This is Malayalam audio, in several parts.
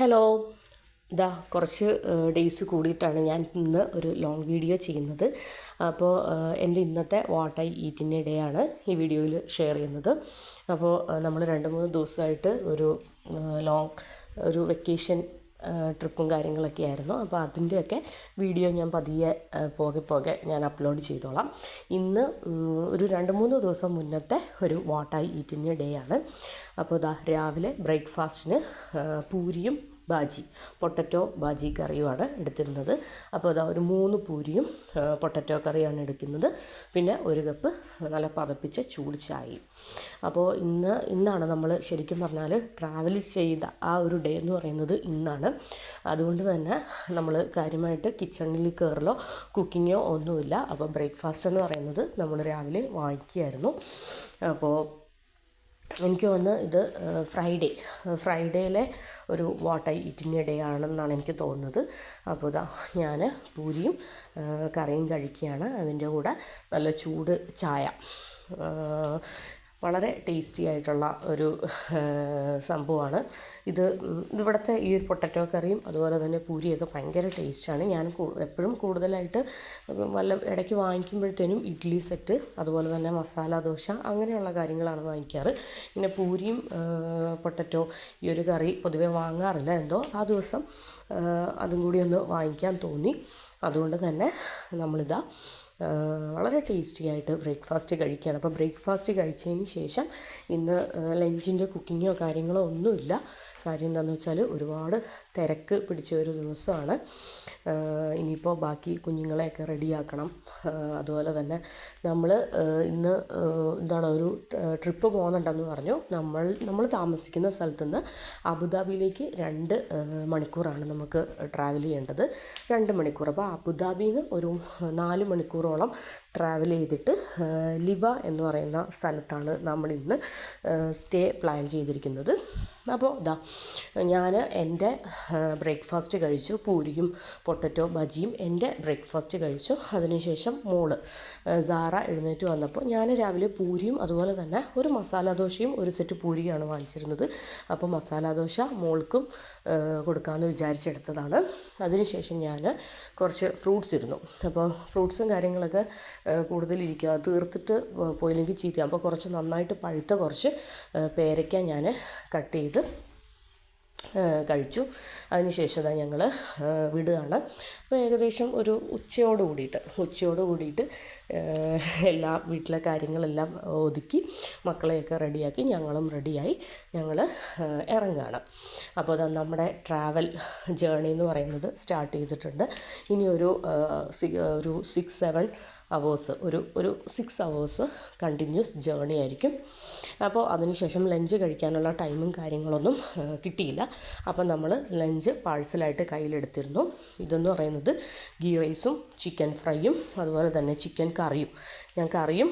ഹലോ. ഇതാ കുറച്ച് ഡേയ്സ് കൂടിയിട്ടാണ് ഞാൻ ഇന്ന് ഒരു ലോങ് വീഡിയോ ചെയ്യുന്നത്. അപ്പോൾ എൻ്റെ ഇന്നത്തെ what I eat in A day ആണ് ഈ വീഡിയോയിൽ ഷെയർ ചെയ്യുന്നത്. അപ്പോൾ നമ്മൾ 2-3 ദിവസമായിട്ട് ഒരു വെക്കേഷൻ ട്രിപ്പും കാര്യങ്ങളൊക്കെ ആയിരുന്നു. അപ്പോൾ അതിൻ്റെയൊക്കെ വീഡിയോ ഞാൻ പതിയെ പോകെ ഞാൻ അപ്ലോഡ് ചെയ്തോളാം. ഇന്ന് ഒരു 2-3 ദിവസം മുന്നത്തെ ഒരു what I eat in A day ആണ്. അപ്പോൾ ഇതാ രാവിലെ ബ്രേക്ക്ഫാസ്റ്റിന് പൂരിയും പൊട്ടറ്റോ ബാജി കറിയുമാണ് എടുത്തിരുന്നത്. അപ്പോൾ അതാ ഒരു 3 പൂരിയും പൊട്ടറ്റോ കറിയാണ് എടുക്കുന്നത്. പിന്നെ 1 കപ്പ് നല്ല പതപ്പിച്ച ചൂട് ചായയും. അപ്പോൾ ഇന്നാണ് നമ്മൾ ശരിക്കും പറഞ്ഞാൽ ട്രാവൽ ചെയ്ത ആ ഒരു ഡേ എന്ന് പറയുന്നത് ഇന്നാണ്. അതുകൊണ്ട് തന്നെ നമ്മൾ കാര്യമായിട്ട് കിച്ചണിൽ കയറലോ കുക്കിങ്ങോ ഒന്നുമില്ല. അപ്പോൾ ബ്രേക്ക്ഫാസ്റ്റ് എന്ന് പറയുന്നത് നമ്മൾ രാവിലെ വാങ്ങിക്കുകയായിരുന്നു. അപ്പോൾ എനിക്ക് തോന്നുന്നു ഇത് ഫ്രൈഡേയിലെ ഒരു what I eat in A day ആണെന്നാണ് എനിക്ക് തോന്നുന്നത്. അപ്പോൾ ഇതാ ഞാൻ പൂരിയും കറിയും കഴിക്കുകയാണ്. അതിൻ്റെ കൂടെ നല്ല ചൂട് ചായ. വളരെ ടേസ്റ്റി ആയിട്ടുള്ള ഒരു സംഭവമാണ് ഇവിടുത്തെ ഈ ഒരു പൊട്ടറ്റോ കറിയും അതുപോലെ തന്നെ പൂരിയൊക്കെ ഭയങ്കര ടേസ്റ്റാണ്. ഞാൻ എപ്പോഴും കൂടുതലായിട്ട് ഇടയ്ക്ക് വാങ്ങിക്കുമ്പോഴത്തേനും ഇഡ്ഡലി സെറ്റ് അതുപോലെ തന്നെ മസാല ദോശ അങ്ങനെയുള്ള കാര്യങ്ങളാണ് വാങ്ങിക്കാറ്. പിന്നെ പൂരിയും പൊട്ടറ്റോ ഈ ഒരു കറി പൊതുവെ വാങ്ങാറില്ല. എന്തോ ആ ദിവസം അതും കൂടി ഒന്ന് വാങ്ങിക്കാൻ തോന്നി. അതുകൊണ്ട് തന്നെ നമ്മളിതാ വളരെ ടേസ്റ്റി ആയിട്ട് ബ്രേക്ക്ഫാസ്റ്റ് കഴിക്കുകയാണ്. അപ്പോൾ ബ്രേക്ക്ഫാസ്റ്റ് കഴിച്ചതിന് ശേഷം ഇന്ന് ലഞ്ചിൻ്റെ കുക്കിങ്ങോ കാര്യങ്ങളോ ഒന്നുമില്ല. കാര്യം എന്താണെന്ന് വെച്ചാൽ ഒരുപാട് തിരക്ക് പിടിച്ച ഒരു ദിവസമാണ്. ഇനിയിപ്പോൾ ബാക്കി കുഞ്ഞുങ്ങളെയൊക്കെ റെഡിയാക്കണം. അതുപോലെ തന്നെ നമ്മൾ ഇന്ന് ഒരു ട്രിപ്പ് പോകുന്നുണ്ടെന്ന് പറഞ്ഞു. നമ്മൾ താമസിക്കുന്ന സ്ഥലത്തു നിന്ന് അബുദാബിയിലേക്ക് 2 മണിക്കൂറാണ് നമുക്ക് ട്രാവൽ ചെയ്യേണ്ടത്. 2 മണിക്കൂർ. അപ്പോൾ അബുദാബിയിൽ നിന്ന് ഒരു 4 മണിക്കൂറോളം ട്രാവൽ ചെയ്തിട്ട് ലിവ എന്ന് പറയുന്ന സ്ഥലത്താണ് നമ്മളിന്ന് സ്റ്റേ പ്ലാൻ ചെയ്തിരിക്കുന്നത്. അപ്പോൾ ഞാൻ എൻ്റെ ബ്രേക്ക്ഫാസ്റ്റ് കഴിച്ചു. പൂരിയും പൊട്ടറ്റോ ബജിയും എൻ്റെ ബ്രേക്ക്ഫാസ്റ്റ് കഴിച്ചു. അതിനുശേഷം സാറ എഴുന്നേറ്റ് വന്നപ്പോൾ ഞാൻ രാവിലെ പൂരിയും അതുപോലെ തന്നെ ഒരു മസാല ദോശയും 1 സെറ്റ് പൂരിയാണ് വാങ്ങിച്ചിരുന്നത്. അപ്പോൾ മസാല ദോശ മോൾക്കും കൊടുക്കാമെന്ന് വിചാരിച്ചെടുത്തതാണ്. അതിനുശേഷം ഞാൻ കുറച്ച് ഫ്രൂട്ട്സ് ഇരുന്നു. അപ്പോൾ ഫ്രൂട്ട്സും കാര്യങ്ങളൊക്കെ കൂടുതലിരിക്കുക, തീർത്തിട്ട് പോയില്ലെങ്കിൽ ചീത്തയാകും. അപ്പോൾ കുറച്ച് നന്നായിട്ട് പഴുത്ത കുറച്ച് പേരയ്ക്ക ഞാൻ കട്ട് ചെയ്ത് കഴിച്ചു. അതിനുശേഷം ഞങ്ങൾ വിടുകയാണ്. അപ്പോൾ ഏകദേശം ഒരു ഉച്ചയോട് കൂടിയിട്ട് എല്ലാ വീട്ടിലെ കാര്യങ്ങളെല്ലാം ഒതുക്കി മക്കളെയൊക്കെ റെഡിയാക്കി ഞങ്ങളും റെഡിയായി ഞങ്ങൾ ഇറങ്ങുകയാണ്. അപ്പോൾ നമ്മുടെ ട്രാവൽ ജേർണി എന്ന് പറയുന്നത് സ്റ്റാർട്ട് ചെയ്തിട്ടുണ്ട്. ഇനി ഒരു 6-7 അവേഴ്സ് ഒരു 6 അവേഴ്സ് കണ്ടിന്യൂസ് ജേർണി ആയിരിക്കും. അപ്പോൾ അതിനുശേഷം ലഞ്ച് കഴിക്കാനുള്ള ടൈമും കാര്യങ്ങളൊന്നും കിട്ടിയില്ല. അപ്പം നമ്മൾ ലഞ്ച് പാഴ്സലായിട്ട് കയ്യിലെടുത്തിരുന്നു. ഇതെന്ന് പറയുന്നത് ഗീ റൈസും ചിക്കൻ ഫ്രൈയും അതുപോലെ തന്നെ ചിക്കൻ കറിയും. ഞാൻ കറിയും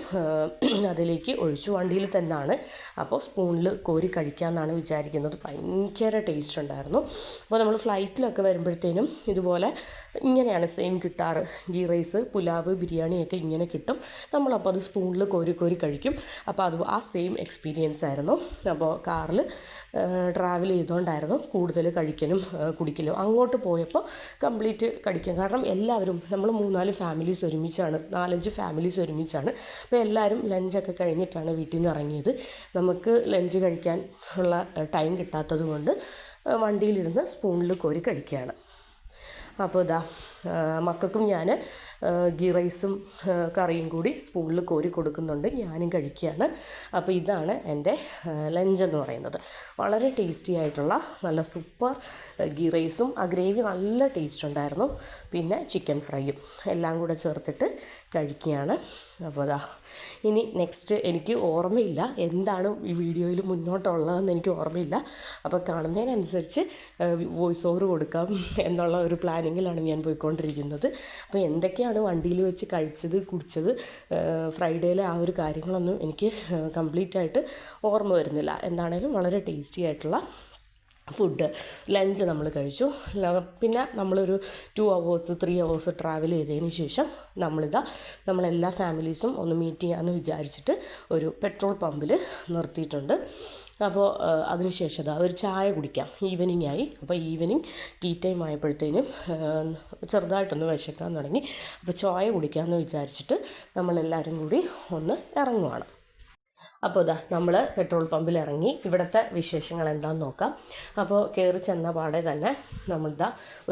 അതിലേക്ക് ഒഴിച്ചു വണ്ടിയിൽ തന്നെയാണ്. അപ്പോൾ സ്പൂണിൽ കോരി കഴിക്കാമെന്നാണ് വിചാരിക്കുന്നത്. ഭയങ്കര ടേസ്റ്റ് ഉണ്ടായിരുന്നു. അപ്പോൾ നമ്മൾ ഫ്ലൈറ്റിലൊക്കെ വരുമ്പോഴത്തേനും ഇതുപോലെ ഇങ്ങനെയാണ് സെയിം കിട്ടാറ്. ഗീ റൈസ്, പുലാവ്, ബിരിയാണിയൊക്കെ ഇങ്ങനെ കിട്ടും. നമ്മളപ്പോൾ അത് സ്പൂണിൽ കോരി കഴിക്കും. അപ്പോൾ ആ സെയിം എക്സ്പീരിയൻസ് ആയിരുന്നു. അപ്പോൾ കാറിൽ ട്രാവൽ ചെയ്തുകൊണ്ടായിരുന്നു കൂടുതൽ കഴിക്കലും കുടിക്കലും. അങ്ങോട്ട് പോയപ്പോൾ കംപ്ലീറ്റ് കഴിക്കും. കാരണം എല്ലാവരും നമ്മൾ 3-4 ഫാമിലീസ് ഒരുമിച്ചാണ്, 4-5 ഫാമിലീസ് ഒരുമിച്ചാണ്. അപ്പോൾ എല്ലാവരും ലഞ്ചൊക്കെ കഴിഞ്ഞിട്ടാണ് വീട്ടിൽ നിന്ന് ഇറങ്ങിയത്. നമുക്ക് ലഞ്ച് കഴിക്കാൻ ഉള്ള ടൈം കിട്ടാത്തത് കൊണ്ട് വണ്ടിയിലിരുന്ന് സ്പൂണിൽ കോരി കഴിക്കുകയാണ്. അപ്പോൾ മക്കൾക്കും ഞാൻ ഗീ റൈസും കറിയും കൂടി സ്പൂണിൽ കോരി കൊടുക്കുന്നുണ്ട്. ഞാനും കഴിക്കുകയാണ്. അപ്പോൾ ഇതാണ് എൻ്റെ ലഞ്ചെന്ന് പറയുന്നത്. വളരെ ടേസ്റ്റി ആയിട്ടുള്ള നല്ല സൂപ്പർ ഗീ റൈസും ആ ഗ്രേവി നല്ല ടേസ്റ്റ് ഉണ്ടായിരുന്നു. പിന്നെ ചിക്കൻ ഫ്രൈയും എല്ലാം കൂടെ ചേർത്തിട്ട് കഴിക്കുകയാണ്. അപ്പോൾ ഇനി നെക്സ്റ്റ് എനിക്ക് ഓർമ്മയില്ല എന്താണ് ഈ വീഡിയോയിൽ മുന്നോട്ടുള്ളതെന്ന് എനിക്ക് ഓർമ്മയില്ല. അപ്പോൾ കാണുന്നതിനനുസരിച്ച് വോയിസ് ഓവർ കൊടുക്കാം എന്നുള്ള ഒരു പ്ലാനിങ്ങിലാണ് ഞാൻ പോയിക്കൊണ്ടിരിക്കുന്നത്. അപ്പോൾ എന്തൊക്കെയാണ് വണ്ടിയിൽ വെച്ച് കഴിച്ചത് കുടിച്ചത് ഫ്രൈഡേയിലെ ആ ഒരു കാര്യങ്ങളൊന്നും എനിക്ക് കംപ്ലീറ്റ് ആയിട്ട് ഓർമ്മ വരുന്നില്ല. എന്താണേലും വളരെ ടേസ്റ്റി ആയിട്ടുള്ള ഫുഡ് ലഞ്ച് നമ്മൾ കഴിച്ചു. പിന്നെ നമ്മളൊരു 2 hours 3 hours ട്രാവൽ ചെയ്തതിന് ശേഷം നമ്മളെല്ലാ ഫാമിലീസും ഒന്ന് മീറ്റ് ചെയ്യാമെന്ന് വിചാരിച്ചിട്ട് ഒരു പെട്രോൾ പമ്പിൽ നിർത്തിയിട്ടുണ്ട്. അപ്പോൾ അതിനുശേഷം ഒരു ചായ കുടിക്കാം, ഈവനിങ് ആയി. അപ്പോൾ ഈവനിങ് ടീ ടൈം ആയപ്പോഴത്തേനും ചെറുതായിട്ടൊന്ന് വിശക്കാൻ തുടങ്ങി. അപ്പോൾ ചായ കുടിക്കാമെന്ന് വിചാരിച്ചിട്ട് നമ്മളെല്ലാവരും കൂടി ഒന്ന് ഇറങ്ങുവാണ്. അപ്പോൾ നമ്മൾ പെട്രോൾ പമ്പിൽ ഇറങ്ങി. ഇവിടുത്തെ വിശേഷങ്ങൾ എന്താണെന്ന് നോക്കാം. അപ്പോൾ കയറി ചെന്ന പാടെ തന്നെ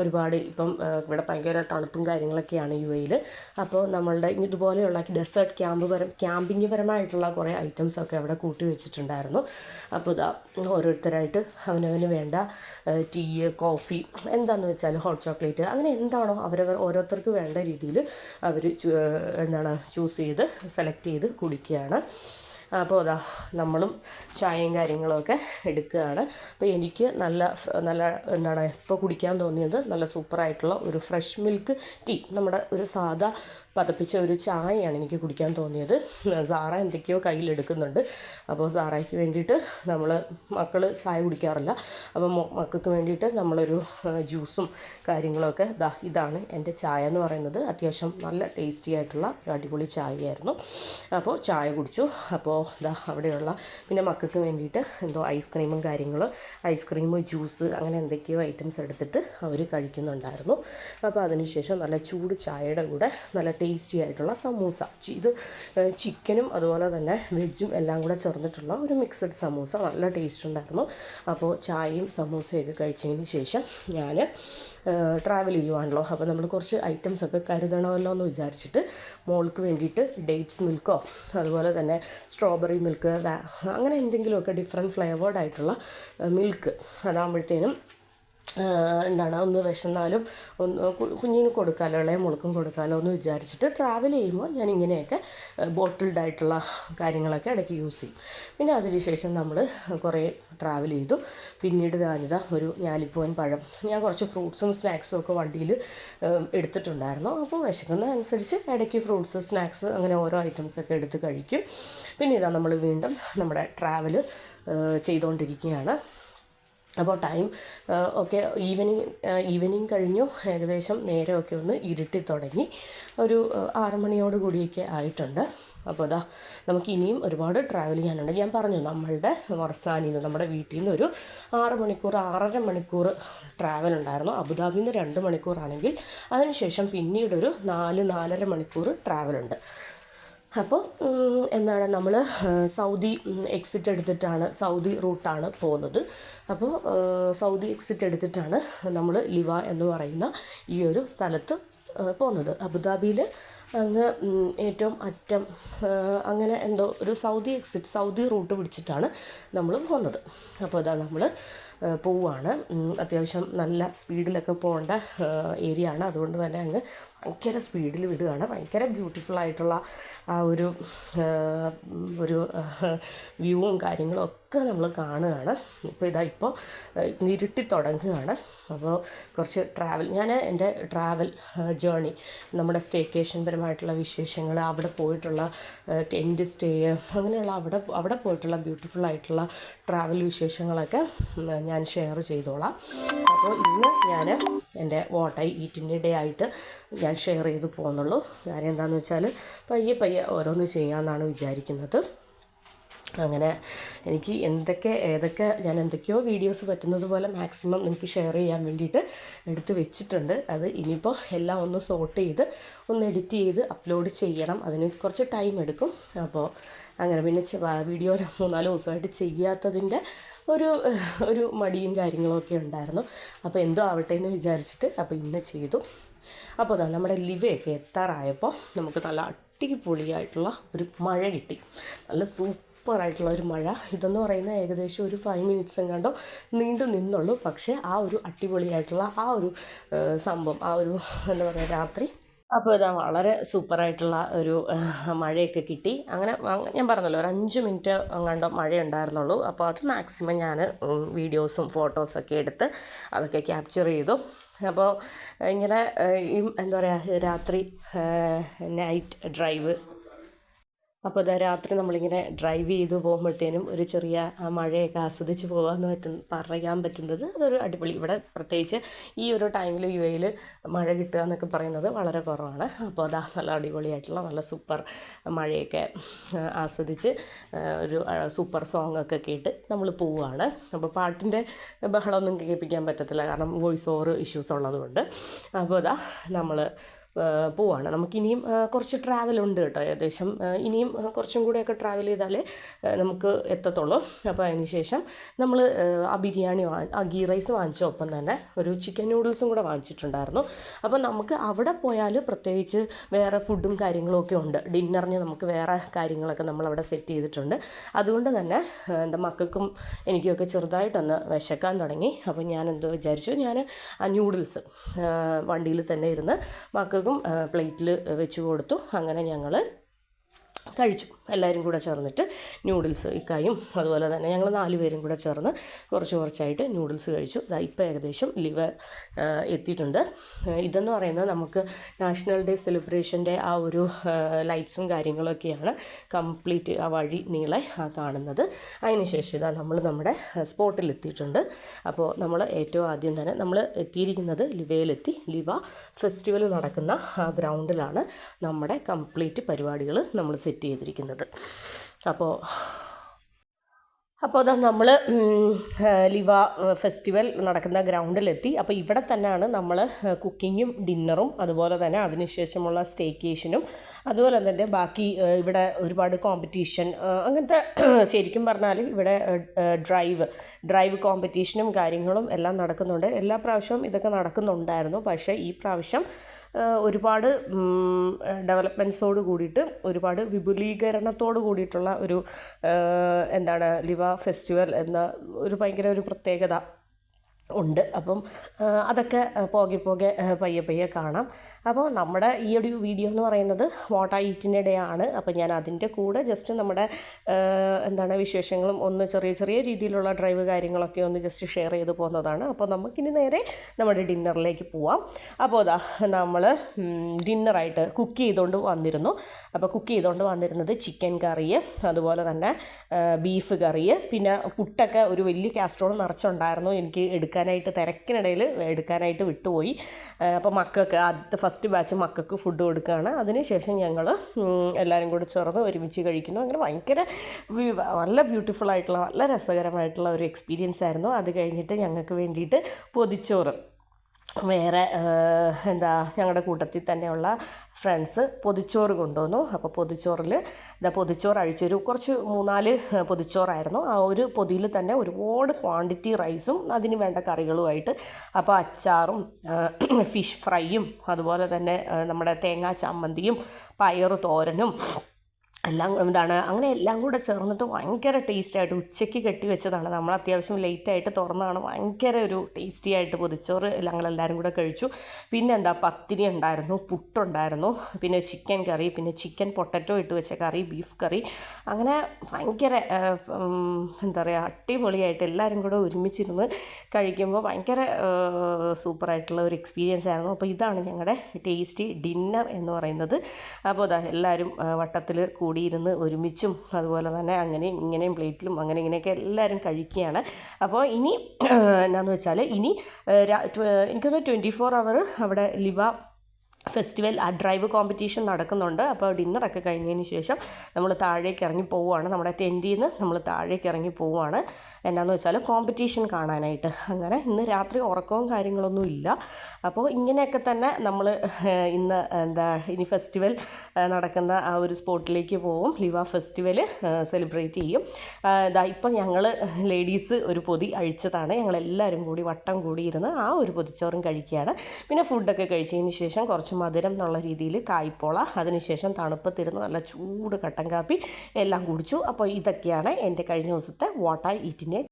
ഒരുപാട് ഇപ്പം ഇവിടെ ഭയങ്കര തണുപ്പും കാര്യങ്ങളൊക്കെയാണ് UAE-ൽ. അപ്പോൾ നമ്മളുടെ ഇതുപോലെയുള്ള ഡെസേർട്ട് ക്യാമ്പിംഗ് പരമായിട്ടുള്ള കുറേ ഐറ്റംസൊക്കെ അവിടെ കൂട്ടി വെച്ചിട്ടുണ്ടായിരുന്നു. അപ്പോൾ ഓരോരുത്തരായിട്ട് അവനവന് വേണ്ട ടീ, കോഫി, എന്താണെന്ന് വെച്ചാൽ ഹോട്ട് ചോക്ലേറ്റ്, അങ്ങനെ എന്താണോ ഓരോരുത്തർക്ക് വേണ്ട രീതിയിൽ അവർ ചൂസ് ചെയ്ത് സെലക്ട് ചെയ്ത് കുടിക്കുകയാണ്. അപ്പോൾ നമ്മളും ചായയും കാര്യങ്ങളൊക്കെ എടുക്കുകയാണ്. അപ്പോൾ എനിക്ക് നല്ല ഇപ്പോൾ കുടിക്കാൻ തോന്നിയത് നല്ല സൂപ്പറായിട്ടുള്ള ഒരു ഫ്രഷ് മിൽക്ക് ടീ, നമ്മുടെ ഒരു സാദാ പതപ്പിച്ച ഒരു ചായയാണ് എനിക്ക് കുടിക്കാൻ തോന്നിയത്. സാറ എന്തൊക്കെയോ കയ്യിലെടുക്കുന്നുണ്ട്. അപ്പോൾ സാറയ്ക്ക് വേണ്ടിയിട്ട് മക്കൾ ചായ കുടിക്കാറില്ല. അപ്പോൾ മക്കൾക്ക് വേണ്ടിയിട്ട് നമ്മളൊരു ജ്യൂസും കാര്യങ്ങളൊക്കെ ഇതാണ് എൻ്റെ ചായ എന്ന് പറയുന്നത്. അത്യാവശ്യം നല്ല ടേസ്റ്റി ആയിട്ടുള്ള അടിപൊളി ചായയായിരുന്നു. അപ്പോൾ ചായ കുടിച്ചു. അപ്പോൾ അവിടെയുള്ള പിന്നെ മക്കൾക്ക് വേണ്ടിയിട്ട് എന്തോ ഐസ്ക്രീം, ജ്യൂസ്, അങ്ങനെ എന്തൊക്കെയോ ഐറ്റംസ് എടുത്തിട്ട് അവർ കഴിക്കുന്നുണ്ടായിരുന്നു. അപ്പോൾ അതിനുശേഷം നല്ല ചൂട് ചായയുടെ കൂടെ നല്ല ടേസ്റ്റി ആയിട്ടുള്ള സമൂസ, ഇത് ചിക്കനും അതുപോലെ തന്നെ വെജും എല്ലാം കൂടെ ചേർന്നിട്ടുള്ള ഒരു മിക്സഡ് സമൂസ, നല്ല ടേസ്റ്റ് ഉണ്ടായിരുന്നു. അപ്പോൾ ചായയും സമൂസയൊക്കെ കഴിച്ചതിന് ശേഷം ഞാൻ ട്രാവൽ ചെയ്യുവാണല്ലോ. അപ്പോൾ നമ്മൾ കുറച്ച് ഐറ്റംസൊക്കെ കരുതണമല്ലോ എന്ന് വിചാരിച്ചിട്ട് മോൾക്ക് വേണ്ടിയിട്ട് ഡേറ്റ്സ് മിൽക്കോ അതുപോലെ തന്നെ സ്ട്രോബെറി മിൽക്ക്, അങ്ങനെ എന്തെങ്കിലുമൊക്കെ ഡിഫറെൻറ്റ് ഫ്ലേവേർഡ് ആയിട്ടുള്ള മിൽക്ക്, അതാകുമ്പോഴത്തേനും ഒന്ന് വിശന്നാലും കുഞ്ഞിന് കൊടുക്കാമല്ലോ, ഇളയ മോൾക്കും കൊടുക്കാമല്ലോ എന്ന് വിചാരിച്ചിട്ട് ട്രാവൽ ചെയ്യുമ്പോൾ ഞാൻ ഇങ്ങനെയൊക്കെ ബോട്ടിൽഡ് ആയിട്ടുള്ള കാര്യങ്ങളൊക്കെ ഇടയ്ക്ക് യൂസ് ചെയ്യും. പിന്നെ അതിനുശേഷം നമ്മൾ കുറേ ട്രാവൽ ചെയ്തു. പിന്നീട് ഒരു ഞാലിപ്പൂവൻ പഴം, ഞാൻ കുറച്ച് ഫ്രൂട്ട്സും സ്നാക്സും ഒക്കെ വണ്ടിയിൽ എടുത്തിട്ടുണ്ടായിരുന്നു. അപ്പോൾ വിശക്കുന്നതനുസരിച്ച് ഇടയ്ക്ക് ഫ്രൂട്ട്സ്, സ്നാക്സ്, അങ്ങനെ ഓരോ ഐറ്റംസൊക്കെ എടുത്ത് കഴിക്കും. പിന്നെ നമ്മൾ വീണ്ടും നമ്മുടെ ട്രാവൽ ചെയ്തുകൊണ്ടിരിക്കുകയാണ്. അപ്പോൾ ടൈം ഒക്കെ ഈവനിങ് കഴിഞ്ഞു. ഏകദേശം നേരമൊക്കെ ഒന്ന് ഇരുട്ടി തുടങ്ങി. ഒരു 6 മണിയോട് കൂടിയൊക്കെ ആയിട്ടുണ്ട്. അപ്പോൾ നമുക്ക് ഇനിയും ഒരുപാട് ട്രാവൽ ചെയ്യാനുണ്ട്. ഞാൻ പറഞ്ഞു, നമ്മളുടെ വർസാനിൽ നിന്ന്, നമ്മുടെ വീട്ടിൽ നിന്ന് ഒരു 6 മണിക്കൂർ 6.5 മണിക്കൂർ ട്രാവൽ ഉണ്ടായിരുന്നു. അബുദാബിയിൽ നിന്ന് 2 മണിക്കൂറാണെങ്കിൽ അതിനുശേഷം പിന്നീടൊരു 4-4.5 മണിക്കൂർ ട്രാവലുണ്ട്. അപ്പോൾ നമ്മൾ സൗദി എക്സിറ്റ് എടുത്തിട്ടാണ്, സൗദി റൂട്ടാണ് പോകുന്നത്. അപ്പോൾ സൗദി എക്സിറ്റ് എടുത്തിട്ടാണ് നമ്മൾ ലിവ എന്ന് പറയുന്ന ഈ ഒരു സ്ഥലത്ത് പോകുന്നത്. അബുദാബിയിൽ അങ്ങ് ഏറ്റവും അറ്റം, അങ്ങനെ എന്തോ ഒരു സൗദി റൂട്ട് പിടിച്ചിട്ടാണ് നമ്മൾ പോകുന്നത്. അപ്പോൾ നമ്മൾ പോവുകയാണ്. അത്യാവശ്യം നല്ല സ്പീഡിലൊക്കെ പോകേണ്ട ഏരിയ ആണ്. അതുകൊണ്ട് തന്നെ അങ്ങ് ഭയങ്കര സ്പീഡിൽ വിടുകയാണ്. ഭയങ്കര ബ്യൂട്ടിഫുൾ ആയിട്ടുള്ള ആ ഒരു വ്യൂവും കാര്യങ്ങളും ഒക്കെ നമ്മൾ കാണുകയാണ്. ഇപ്പോൾ ഇരുട്ടി തുടങ്ങുകയാണ്. അപ്പോൾ കുറച്ച് ഞാൻ എൻ്റെ ട്രാവൽ ജേണി, നമ്മുടെ സ്റ്റേക്കേഷൻ പരമായിട്ടുള്ള വിശേഷങ്ങൾ, അവിടെ പോയിട്ടുള്ള ടെൻറ്റ് സ്റ്റേ, അങ്ങനെയുള്ള അവിടെ പോയിട്ടുള്ള ബ്യൂട്ടിഫുൾ ആയിട്ടുള്ള ട്രാവൽ വിശേഷങ്ങളൊക്കെ ഞാൻ ഷെയർ ചെയ്തോളാം. അപ്പോൾ ഇന്ന് ഞാൻ എൻ്റെ വാട്ട് ഐ ഈറ്റിൻ്റെ ഡേ ആയിട്ട് ഞാൻ ഷെയർ ചെയ്ത് പോകുന്നുള്ളൂ. കാര്യം എന്താണെന്ന് വെച്ചാൽ പയ്യെ ഓരോന്ന് ചെയ്യാമെന്നാണ് വിചാരിക്കുന്നത്. അങ്ങനെ എനിക്ക് ഞാൻ എന്തൊക്കെയോ വീഡിയോസ് പറ്റുന്നത് പോലെ മാക്സിമം നിങ്ങൾക്ക് ഷെയർ ചെയ്യാൻ വേണ്ടിയിട്ട് എടുത്ത് വെച്ചിട്ടുണ്ട്. അത് ഇനിയിപ്പോൾ എല്ലാം ഒന്ന് സോർട്ട് ചെയ്ത് ഒന്ന് എഡിറ്റ് ചെയ്ത് അപ്ലോഡ് ചെയ്യണം. അതിന് കുറച്ച് ടൈം എടുക്കും. അപ്പോൾ അങ്ങനെ പിന്നെ വീഡിയോ 3-4 ദിവസമായിട്ട് ചെയ്യാത്തതിൻ്റെ ഒരു മടിയും കാര്യങ്ങളൊക്കെ ഉണ്ടായിരുന്നു. അപ്പോൾ എന്തോ ആവട്ടെ എന്ന് വിചാരിച്ചിട്ട് അപ്പോൾ ഇന്ന് ചെയ്തു. അപ്പോൾ നമ്മുടെ ലിവയൊക്കെ എത്താറായപ്പോൾ നമുക്ക് നല്ല അടിപൊളിയായിട്ടുള്ള ഒരു മഴ കിട്ടി. നല്ല സൂപ്പറായിട്ടുള്ള ഒരു മഴ. ഇതെന്ന് പറയുന്നത് ഏകദേശം ഒരു 5 മിനിറ്റ്സ് എങ്ങാണ്ടോ നീണ്ടു നിന്നുള്ളൂ. പക്ഷേ ആ ഒരു അടിപൊളിയായിട്ടുള്ള ആ ഒരു സംഭവം, ആ ഒരു എന്താ പറയുക, രാത്രി, അപ്പോൾ വളരെ സൂപ്പറായിട്ടുള്ള ഒരു മഴയൊക്കെ കിട്ടി. അങ്ങനെ ഞാൻ പറഞ്ഞല്ലോ, ഒരു 5 മിനിറ്റ് എങ്ങാണ്ടോ മഴയുണ്ടായിരുന്നുള്ളൂ. അപ്പോൾ അത് മാക്സിമം ഞാൻ വീഡിയോസും ഫോട്ടോസൊക്കെ എടുത്ത് അതൊക്കെ ക്യാപ്ചർ ചെയ്തു. അപ്പോൾ ഇങ്ങനെ എന്താ പറയുക, രാത്രി നൈറ്റ് ഡ്രൈവ് അപ്പോൾ ഇതാ രാത്രി നമ്മളിങ്ങനെ ഡ്രൈവ് ചെയ്ത് പോകുമ്പോഴത്തേനും ഒരു ചെറിയ മഴയൊക്കെ ആസ്വദിച്ച് പോകാമെന്ന് പറയാൻ പറ്റുന്നത് അതൊരു അടിപൊളി. ഇവിടെ പ്രത്യേകിച്ച് ഈ ഒരു ടൈമിൽ യു എയിൽ മഴ കിട്ടുക എന്നൊക്കെ പറയുന്നത് വളരെ കുറവാണ്. അപ്പോൾ അതാ നല്ല അടിപൊളിയായിട്ടുള്ള നല്ല സൂപ്പർ മഴയൊക്കെ ആസ്വദിച്ച് ഒരു സൂപ്പർ സോങ്ങൊക്കെ കേട്ട് നമ്മൾ പോവുകയാണ്. അപ്പോൾ പാട്ടിൻ്റെ ബഹളമൊന്നും കേൾപ്പിക്കാൻ പറ്റത്തില്ല, കാരണം വോയിസ് ഓവർ ഇഷ്യൂസ് ഉള്ളതുകൊണ്ട്. അപ്പോൾ അതാ നമ്മൾ പോവാണ്. നമുക്കിനിയും കുറച്ച് ട്രാവലുണ്ട് കേട്ടോ. ഏകദേശം ഇനിയും കുറച്ചും കൂടെയൊക്കെ ട്രാവൽ ചെയ്താലേ നമുക്ക് എത്തത്തുള്ളൂ. അപ്പോൾ അതിന് ശേഷം നമ്മൾ ആ ബിരിയാണി ആ ഗീ റൈസ് വാങ്ങിച്ച ഒപ്പം തന്നെ ഒരു ചിക്കൻ നൂഡിൽസും കൂടെ വാങ്ങിച്ചിട്ടുണ്ടായിരുന്നു. അപ്പോൾ നമുക്ക് അവിടെ പോയാൽ പ്രത്യേകിച്ച് വേറെ ഫുഡും കാര്യങ്ങളും ഒക്കെ ഉണ്ട്. ഡിന്നറിന് നമുക്ക് വേറെ കാര്യങ്ങളൊക്കെ നമ്മളവിടെ സെറ്റ് ചെയ്തിട്ടുണ്ട്. അതുകൊണ്ട് തന്നെ എൻ്റെ മക്കൾക്കും എനിക്കൊക്കെ ചെറുതായിട്ടൊന്ന് വിശക്കാൻ തുടങ്ങി. അപ്പോൾ ഞാൻ എന്തോ വിചാരിച്ചു, ഞാൻ ആ ന്യൂഡിൽസ് വണ്ടിയിൽ തന്നെ ഇരുന്ന് മക്കൾക്കും പ്ലേറ്റിൽ വെച്ച് കൊടുത്തു. അങ്ങനെ ഞങ്ങൾ കഴിച്ചു എല്ലാവരും കൂടെ ചേർന്നിട്ട്. ന്യൂഡിൽസ് ഇക്കായും അതുപോലെ തന്നെ ഞങ്ങൾ 4 പേരും കൂടെ ചേർന്ന് കുറച്ചായിട്ട് ന്യൂഡിൽസ് കഴിച്ചു. ഇപ്പോൾ ഏകദേശം ലിവർ എത്തിയിട്ടുണ്ട്. ഇതെന്ന് പറയുന്നത് നമുക്ക് നാഷണൽ ഡേ സെലിബ്രേഷൻ്റെ ആ ഒരു ലൈറ്റ്സും കാര്യങ്ങളൊക്കെയാണ് കംപ്ലീറ്റ് ആ വഴി നീളെ കാണുന്നത്. അതിനുശേഷം ഇതാ നമ്മൾ നമ്മുടെ സ്പോട്ടിൽ എത്തിയിട്ടുണ്ട്. അപ്പോൾ നമ്മൾ ഏറ്റവും ആദ്യം തന്നെ നമ്മൾ എത്തിയിരിക്കുന്നത് ലിവയിലെത്തി. ലിവ ഫെസ്റ്റിവൽ നടക്കുന്ന ആ ഗ്രൗണ്ടിലാണ് നമ്മുടെ കംപ്ലീറ്റ് പരിപാടികൾ നമ്മൾ സെറ്റ് ചെയ്തിരിക്കുന്നത്. അപ്പോൾ അതാ നമ്മൾ ലിവ ഫെസ്റ്റിവൽ നടക്കുന്ന ഗ്രൗണ്ടിലെത്തി. അപ്പോൾ ഇവിടെ തന്നെയാണ് നമ്മൾ കുക്കിങ്ങും ഡിന്നറും അതുപോലെ തന്നെ അതിനുശേഷമുള്ള സ്റ്റേക്കേഷനും അതുപോലെ തന്നെ ബാക്കി ഇവിടെ ഒരുപാട് കോമ്പറ്റീഷൻ അങ്ങനത്തെ ശരിക്കും പറഞ്ഞാൽ ഇവിടെ ഡ്രൈവ് കോമ്പറ്റീഷനും കാര്യങ്ങളും എല്ലാം നടക്കുന്നുണ്ട്. എല്ലാ പ്രാവശ്യവും ഇതൊക്കെ നടക്കുന്നുണ്ടായിരുന്നു. പക്ഷേ ഈ പ്രാവശ്യം ഒരുപാട് ഡെവലപ്മെൻറ്റ്സോട് കൂടിയിട്ട് ഒരുപാട് വിപുലീകരണത്തോട് കൂടിയിട്ടുള്ള ഒരു ലിവ ഫെസ്റ്റിവൽ എന്ന ഒരു ഭയങ്കര ഒരു പ്രത്യേകത ഉണ്ട്. അപ്പം അതൊക്കെ പോകെ പയ്യെ കാണാം. അപ്പോൾ നമ്മുടെ ഈ ഒരു വീഡിയോ എന്ന് പറയുന്നത് വാട്ട് ഐ ഈറ്റിൻ്റെ ഡേ ആണ്. അപ്പോൾ ഞാൻ അതിൻ്റെ കൂടെ ജസ്റ്റ് നമ്മുടെ വിശേഷങ്ങളും ഒന്ന് ചെറിയ രീതിയിലുള്ള ഡ്രൈവ് കാര്യങ്ങളൊക്കെ ഒന്ന് ജസ്റ്റ് ഷെയർ ചെയ്ത് പോകുന്നതാണ്. അപ്പോൾ നമുക്കിനി നേരെ നമ്മുടെ ഡിന്നറിലേക്ക് പോവാം. അപ്പോൾ അതാ നമ്മൾ ഡിന്നറായിട്ട് കുക്ക് ചെയ്തുകൊണ്ട് വന്നിരുന്നു. അപ്പോൾ കുക്ക് ചെയ്തുകൊണ്ട് വന്നിരുന്നത് ചിക്കൻ കറി, അതുപോലെ തന്നെ ബീഫ് കറി, പിന്നെ പുട്ടൊക്കെ ഒരു വലിയ കാസ്ട്രോൾ നിറച്ചുണ്ടായിരുന്നു. എനിക്ക് തിരക്കിനിടയിൽ എടുക്കാനായിട്ട് വിട്ടുപോയി. അപ്പോൾ മക്കൾക്ക് ആദ്യത്തെ ഫസ്റ്റ് ബാച്ച് മക്കൾക്ക് ഫുഡ് കൊടുക്കുകയാണ്. അതിനുശേഷം ഞങ്ങൾ എല്ലാവരും കൂടി ചേർന്ന് ഒരുമിച്ച് കഴിക്കുന്നു. അങ്ങനെ ഭയങ്കര നല്ല ബ്യൂട്ടിഫുള്ളായിട്ടുള്ള നല്ല രസകരമായിട്ടുള്ള ഒരു എക്സ്പീരിയൻസ് ആയിരുന്നു. അത് കഴിഞ്ഞിട്ട് ഞങ്ങൾക്ക് വേണ്ടിയിട്ട് പൊതിച്ചോറ് വേറെ ഞങ്ങളുടെ കൂട്ടത്തിൽ തന്നെയുള്ള ഫ്രണ്ട്സ് പൊതിച്ചോറ് കൊണ്ടുവന്നു. അപ്പോൾ പൊതിച്ചോറ് അഴിച്ചൊരു കുറച്ച് 3-4 പൊതിച്ചോറായിരുന്നു. ആ ഒരു പൊതിയിൽ തന്നെ ഒരുപാട് ക്വാണ്ടിറ്റി റൈസും അതിന് വേണ്ട കറികളുമായിട്ട്. അപ്പോൾ അച്ചാറും ഫിഷ് ഫ്രൈയും അതുപോലെ തന്നെ നമ്മുടെ തേങ്ങാ ചമ്മന്തിയും പയറ് തോരനും എല്ലാം അങ്ങനെ എല്ലാം കൂടെ ചേർന്നിട്ട് ഭയങ്കര ടേസ്റ്റായിട്ട് ഉച്ചയ്ക്ക് കെട്ടി വെച്ചതാണ്. നമ്മൾ അത്യാവശ്യം ലേറ്റായിട്ട് തുറന്നതാണ്. ഭയങ്കര ഒരു ടേസ്റ്റി ആയിട്ട് പൊതിച്ചോറ് ഞങ്ങളെല്ലാവരും കൂടെ കഴിച്ചു. പിന്നെ പത്തിരി ഉണ്ടായിരുന്നു, പുട്ടുണ്ടായിരുന്നു, പിന്നെ ചിക്കൻ കറി, പിന്നെ ചിക്കൻ പൊട്ടറ്റോ ഇട്ട് വെച്ച കറി, ബീഫ് കറി. അങ്ങനെ ഭയങ്കര അടിപൊളിയായിട്ട് എല്ലാവരും കൂടെ ഒരുമിച്ചിരുന്ന് കഴിക്കുമ്പോൾ ഭയങ്കര സൂപ്പറായിട്ടുള്ള ഒരു എക്സ്പീരിയൻസ് ആയിരുന്നു. അപ്പോൾ ഇതാണ് ഞങ്ങളുടെ ടേസ്റ്റി ഡിന്നർ എന്ന് പറയുന്നത്. അപ്പോൾ എല്ലാവരും വട്ടത്തിൽ കൂടിയിരുന്ന് ഒരുമിച്ചും അതുപോലെ തന്നെ അങ്ങനെയും ഇങ്ങനെയും പ്ലേറ്റിലും അങ്ങനെ ഇങ്ങനെയൊക്കെ എല്ലാവരും കഴിക്കുകയാണ്. അപ്പോൾ ഇനി എന്താണെന്ന് വെച്ചാൽ ഇനി എനിക്കൊന്ന് 24 hour അവിടെ ലിവ ഫെസ്റ്റിവൽ ആ ഡ്രൈവ് കോമ്പറ്റീഷൻ നടക്കുന്നുണ്ട്. അപ്പോൾ ഡിന്നറൊക്കെ കഴിഞ്ഞതിന് ശേഷം നമ്മൾ താഴേക്ക് ഇറങ്ങി പോവുകയാണ്. നമ്മുടെ ടെൻറ്റിൽ നിന്ന് നമ്മൾ താഴേക്ക് ഇറങ്ങി പോവുകയാണ്. എന്നാന്ന് വെച്ചാൽ കോമ്പറ്റീഷൻ കാണാനായിട്ട്. അങ്ങനെ ഇന്ന് രാത്രി ഉറക്കവും കാര്യങ്ങളൊന്നും ഇല്ല. അപ്പോൾ ഇങ്ങനെയൊക്കെ തന്നെ നമ്മൾ ഇന്ന് ഇനി ഫെസ്റ്റിവൽ നടക്കുന്ന ആ ഒരു സ്പോട്ടിലേക്ക് പോവും. ലിവ ഫെസ്റ്റിവൽ സെലിബ്രേറ്റ് ചെയ്യും. ഇപ്പം ഞങ്ങൾ ലേഡീസ് ഒരു പൊതി അഴിച്ചതാണ്. ഞങ്ങളെല്ലാവരും കൂടി വട്ടം കൂടിയിരുന്ന് ആ ഒരു പൊതിച്ചോറും കഴിക്കുകയാണ്. പിന്നെ ഫുഡൊക്കെ കഴിച്ചതിന് ശേഷം കുറച്ച് മധുരം എന്നുള്ള രീതിയിൽ കായ്പോള, അതിനുശേഷം തണുപ്പത്തിരുന്ന് നല്ല ചൂട് കട്ടൻ കാപ്പി എല്ലാം കുടിച്ചു. അപ്പോൾ ഇതൊക്കെയാണ് എൻ്റെ കഴിഞ്ഞ ദിവസത്തെ വാട്ട് ഐ ഈറ്റിൻ്റെ